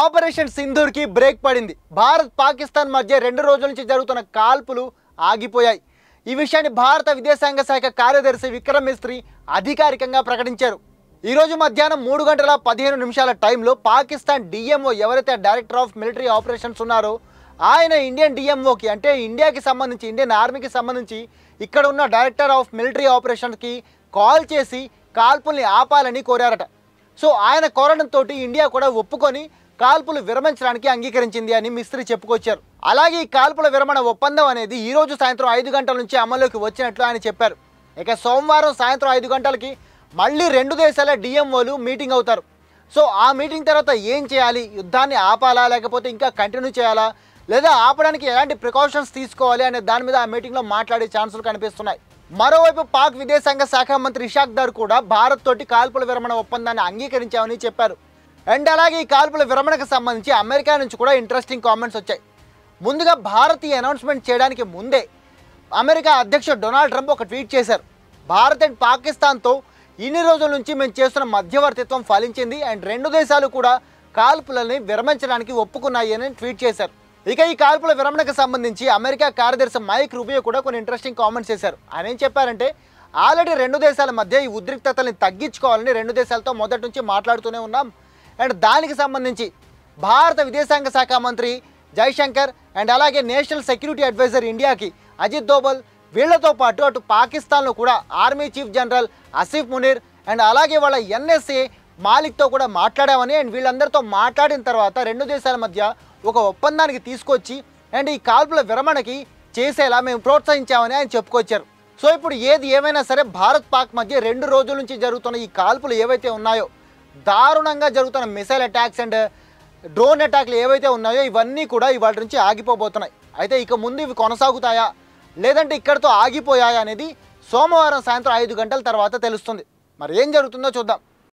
Operation Sindoor కి break పడింది. భారత్ పాకిస్తాన్ మధ్య 2 రోజుల నుంచి జరుగుతున్న కాల్పులు ఆగిపోయాయి. ఈ విషయాన్ని భారత విదేశాంగ శాఖ కార్యదర్శి విక్రమ్ మిస్త్రీ అధికారికంగా ప్రకటించారు. ఈ రోజు మధ్యాహ్నం 3:15 టైంలో పాకిస్తాన్ డిఎంఓ ఎవరైతే డైరెక్టర్ ఆఫ్ మిలిటరీ ఆపరేషన్స్ ఉన్నారో ఆయన ఇండియన్ డిఎంఓకి అంటే ఇండియాకి సంబంధించి ఇండియన్ ఆర్మీకి సంబంధించి ఇక్కడ ఉన్న డైరెక్టర్ ఆఫ్ మిలిటరీ ఆపరేషన్స్కి కాల్ చేసి కాల్పుల్ని ఆపాలని కోరారట. సో ఆయన కోరడంతో ఇండియా కూడా ఒప్పుకొని కాల్పులు విరమించడానికి అంగీకరించింది అని మిస్త్రీ చెప్పుకొచ్చారు. అలాగే ఈ కాల్పుల విరమణ ఒప్పందం అనేది ఈ రోజు సాయంత్రం 5 గంటల నుంచి అమల్లోకి వచ్చినట్లు ఆయన చెప్పారు. ఇక సోమవారం సాయంత్రం 5 గంటలకి మళ్ళీ 2 దేశాల డిఎంఓలు మీటింగ్ అవుతారు. సో ఆ మీటింగ్ తర్వాత ఏం చేయాలి, యుద్ధాన్ని ఆపాలా లేకపోతే ఇంకా కంటిన్యూ చేయాలా లేదా ఆపడానికి ఎలాంటి ప్రికాషన్స్ తీసుకోవాలి అనే దాని మీద ఆ మీటింగ్లో మాట్లాడే ఛాన్సులు కనిపిస్తున్నాయి. మరోవైపు పాక్ విదేశాంగ శాఖ మంత్రి ఇషాక్ దార్ కూడా భారత్ తోటి కాల్పుల విరమణ ఒప్పందాన్ని అంగీకరించామని చెప్పారు. అండ్ అలాగే ఈ కాల్పుల విరమణకు సంబంధించి అమెరికా నుంచి కూడా ఇంట్రెస్టింగ్ కామెంట్స్ వచ్చాయి. ముందుగా భారత్ ఈ అనౌన్స్మెంట్ చేయడానికి ముందే అమెరికా అధ్యక్షుడు డొనాల్డ్ ట్రంప్ ఒక ట్వీట్ చేశారు. భారత్ అండ్ పాకిస్తాన్తో ఇన్ని రోజుల నుంచి మేము చేస్తున్న మధ్యవర్తిత్వం ఫలించింది అండ్ 2 దేశాలు కూడా కాల్పులని విరమించడానికి ఒప్పుకున్నాయి అని ట్వీట్ చేశారు. ఇక ఈ కాల్పుల విరమణకు సంబంధించి అమెరికా కార్యదర్శి మైక్ రూబియో కూడా కొన్ని ఇంట్రెస్టింగ్ కామెంట్స్ చేశారు. ఆయన ఏం చెప్పారంటే ఆల్రెడీ 2 దేశాల మధ్య ఈ ఉద్రిక్తతల్ని తగ్గించుకోవాలని 2 దేశాలతో మొదటి నుంచి మాట్లాడుతూనే ఉన్నాం. అండ్ దానికి సంబంధించి భారత విదేశాంగ శాఖ మంత్రి జైశంకర్ అండ్ అలాగే నేషనల్ సెక్యూరిటీ అడ్వైజర్ ఇండియాకి అజిత్ దోవల్ వీళ్లతో పాటు అటు పాకిస్తాన్లో కూడా army chief general Asif Munir and అలాగే వాళ్ళ ఎన్ఎస్ఏ మాలిక్తో కూడా మాట్లాడామని అండ్ వీళ్ళందరితో మాట్లాడిన తర్వాత 2 దేశాల మధ్య ఒక ఒప్పందానికి తీసుకొచ్చి అండ్ ఈ కాల్పుల విరమణకి చేసేలా మేము ప్రోత్సహించామని ఆయన చెప్పుకొచ్చారు. సో ఇప్పుడు ఏది ఏమైనా సరే భారత్ పాక్ మధ్య 2 రోజుల నుంచి జరుగుతున్న ఈ కాల్పులు ఏవైతే ఉన్నాయో దారుణంగా జరుగుతున్న మిసైల్ అటాక్స్ అండ్ డ్రోన్ అటాక్లు ఏవైతే ఉన్నాయో ఇవన్నీ కూడా ఇవాళ నుంచి ఆగిపోబోతున్నాయి. అయితే ఇక ముందు ఇవి కొనసాగుతాయా లేదంటే ఇక్కడితో ఆగిపోయాయా అనేది సోమవారం సాయంత్రం 5 గంటల తర్వాత తెలుస్తుంది. మరి ఏం జరుగుతుందో చూద్దాం.